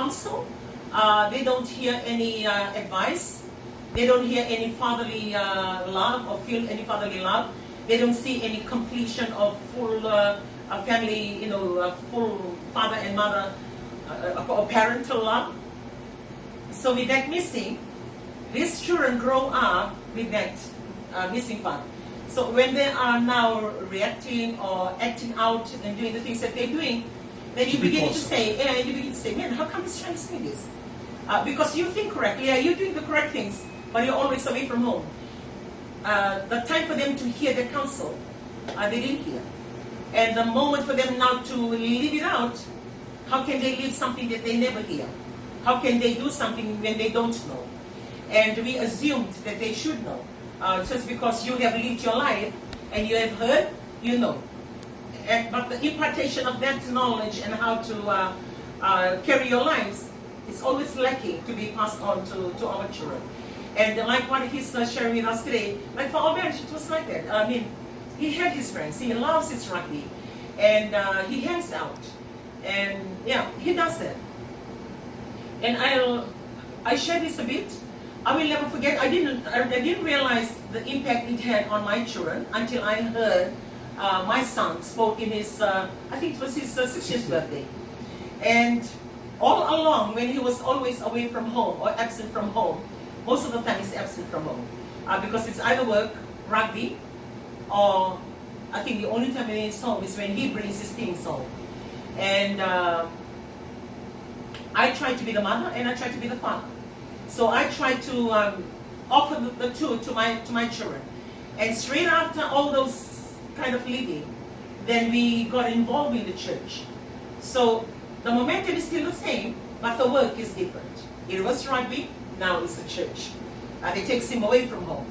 counsel. They don't hear any advice. They don't hear any fatherly love or feel any fatherly love. They don't see any completion of full family, full father and mother or parental love. So with that missing, these children grow up with that missing part. So when they are now reacting or acting out and doing the things that they're doing, then you begin to say, man, how come he's trying to say this? Because you think correctly, you're doing the correct things, but you're always away from home. The time for them to hear the counsel, they didn't hear. And the moment for them now to live it out, how can they live something that they never hear? How can they do something when they don't know? And we assumed that they should know. Just because you have lived your life and you have heard, you know. But the impartation of that knowledge and how to carry your lives is always lacking to be passed on to our children. And like what he's sharing with us today, like for our marriage, it was like that. I mean, he had his friends, he loves his rugby, and he hangs out. And yeah, he does that. And I share this a bit. I will never forget. I didn't realize the impact it had on my children until I heard my son spoke in his, I think it was his 60th birthday. And all along, when he was always away from home or absent from home, most of the time he's absent from home because it's either work, rugby, or I think the only time when he's home is when he brings his things home. And I try to be the mother and I try to be the father. So I try to offer the two to my children. And straight after all those kind of living, then we got involved in the church. So the momentum is still the same, but the work is different. It was rugby, now it's the church. It takes him away from home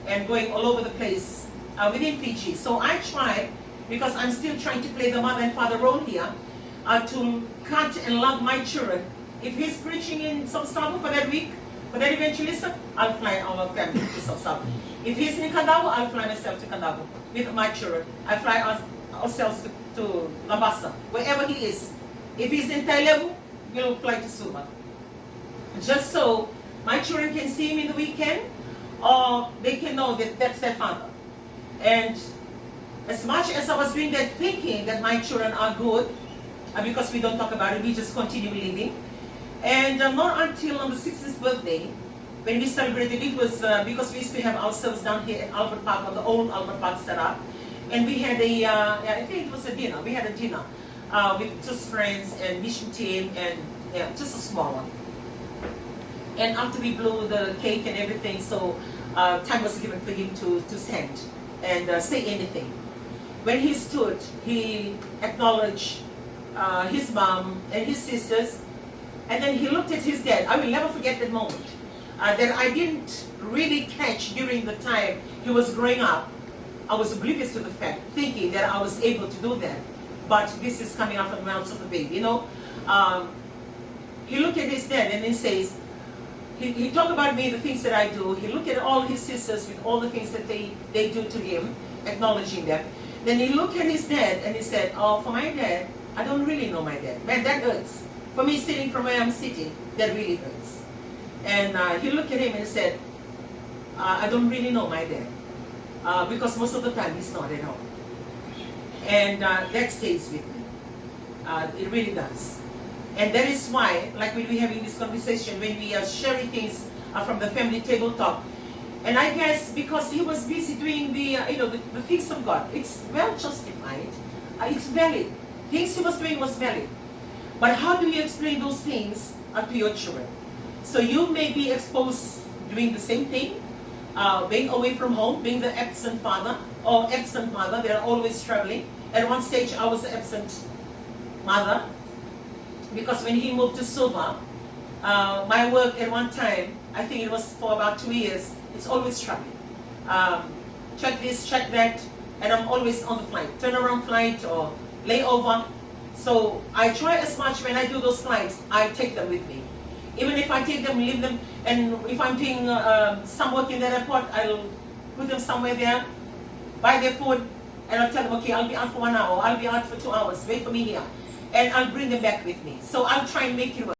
and going all over the place within Fiji. So I try, because I'm still trying to play the mother and father role here, to cut and love my children. If he's preaching in South Savo for that week, for that evangelism, I'll fly our family to South Savo. If he's in Kandavo, I'll fly myself to Kandavo with my children. I fly ourselves to Labasa, wherever he is. If he's in Tailevu, we'll fly to Suva. Just so my children can see him in the weekend, or they can know that that's their father. And as much as I was doing that, thinking that my children are good, because we don't talk about it, we just continue living. And not until on the 60th birthday, when we celebrated, it was because we used to have ourselves down here at Albert Park, on the old Albert Park set up. And we had I think it was a dinner. We had a dinner with just friends and mission team and just a small one. And after we blew the cake and everything, so time was given for him to stand and say anything. When he stood, he acknowledged his mom and his sisters, and then he looked at his dad. I will never forget that moment. That I didn't really catch during the time he was growing up. I was oblivious to the fact, thinking that I was able to do that. But this is coming out of the mouth of the baby, you know. He looked at his dad and he says, he talked about me, the things that I do. He looked at all his sisters with all the things that they do to him, acknowledging them. Then he looked at his dad and he said, oh, for my dad, I don't really know my dad. Man, that hurts. For me, sitting from where I'm sitting, that really hurts. And he looked at him and said, I don't really know my dad. Because most of the time he's not at home. And that stays with me. It really does. And that is why, like when we're having this conversation, when we are sharing things from the family tabletop, and I guess because he was busy doing the things of God, it's well justified, it's valid. Things he was doing was valid. But how do you explain those things to your children? So you may be exposed doing the same thing, being away from home, being the absent father or absent mother. They're always traveling. At one stage, I was the absent mother because when he moved to Suva, my work at one time, I think it was for about 2 years, it's always traveling. Check this, check that, and I'm always on the flight, turnaround flight or layover. So I try as much when I do those flights, I take them with me. Even if I take them, leave them, and if I'm doing some work in the airport, I'll put them somewhere there, buy their food, and I'll tell them, okay, I'll be out for 1 hour, I'll be out for 2 hours, wait for me here. And I'll bring them back with me. So I'll try and make it work.